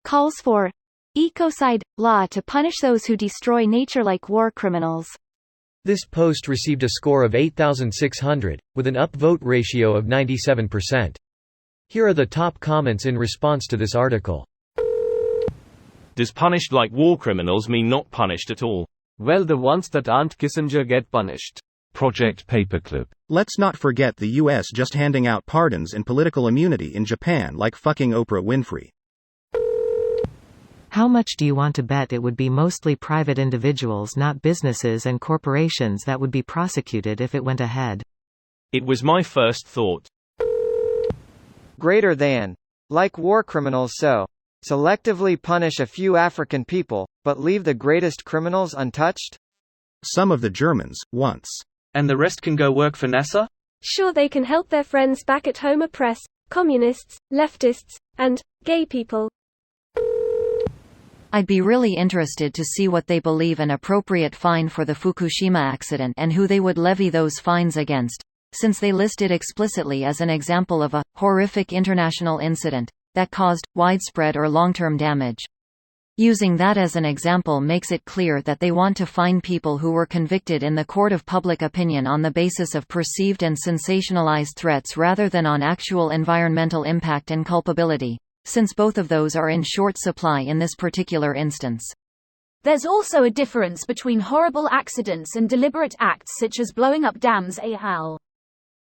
calls for ecocide law to punish those who destroy nature like war criminals. This post received a score of 8,600, with an upvote ratio of 97%. Here are the top comments in response to this article. Does punished like war criminals mean not punished at all? Well, the ones that aren't Kissinger get punished. Project Paperclip. Let's not forget the US just handing out pardons and political immunity in Japan like fucking Oprah Winfrey. How much do you want to bet it would be mostly private individuals, not businesses and corporations, that would be prosecuted if it went ahead? It was my first thought. Greater than. Like war criminals, so selectively punish a few African people, but leave the greatest criminals untouched? Some of the Germans, once. And the rest can go work for NASA? Sure, they can help their friends back at home oppress communists, leftists, and gay people. I'd be really interested to see what they believe an appropriate fine for the Fukushima accident and who they would levy those fines against, since they list it explicitly as an example of a horrific international incident that caused widespread or long-term damage. Using that as an example makes it clear that they want to fine people who were convicted in the court of public opinion on the basis of perceived and sensationalized threats rather than on actual environmental impact and culpability, since both of those are in short supply in this particular instance. There's also a difference between horrible accidents and deliberate acts such as blowing up dams al.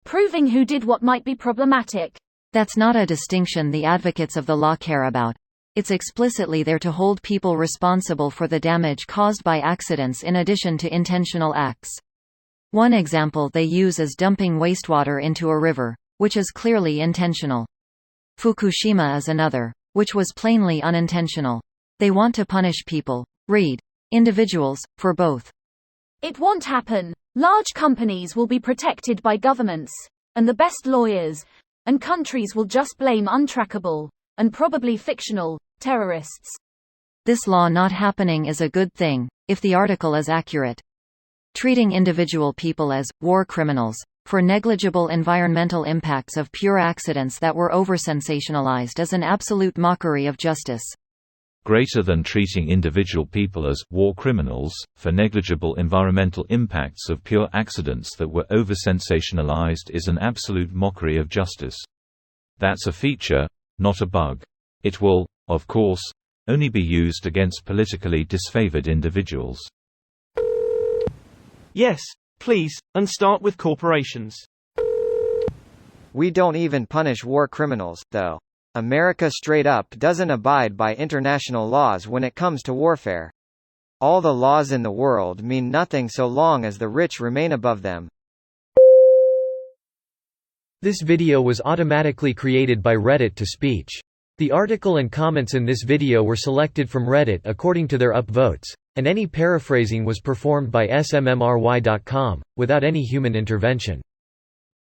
Proving who did what might be problematic. That's not a distinction the advocates of the law care about. It's explicitly there to hold people responsible for the damage caused by accidents in addition to intentional acts. One example they use is dumping wastewater into a river, which is clearly intentional. Fukushima is another, which was plainly unintentional. They want to punish people, read, individuals, for both. It won't happen. Large companies will be protected by governments, and the best lawyers, and countries will just blame untrackable, and probably fictional, terrorists. This law not happening is a good thing, if the article is accurate. Treating individual people as war criminals for negligible environmental impacts of pure accidents that were over-sensationalized is an absolute mockery of justice. Greater than treating individual people as war criminals for negligible environmental impacts of pure accidents that were over-sensationalized is an absolute mockery of justice. That's a feature, not a bug. It will, of course, only be used against politically disfavored individuals. Yes, please, and start with corporations. We don't even punish war criminals, though. America straight up doesn't abide by international laws when it comes to warfare. All the laws in the world mean nothing so long as the rich remain above them. This video was automatically created by Reddit to speech. The article and comments in this video were selected from Reddit according to their upvotes, and any paraphrasing was performed by smmry.com, without any human intervention.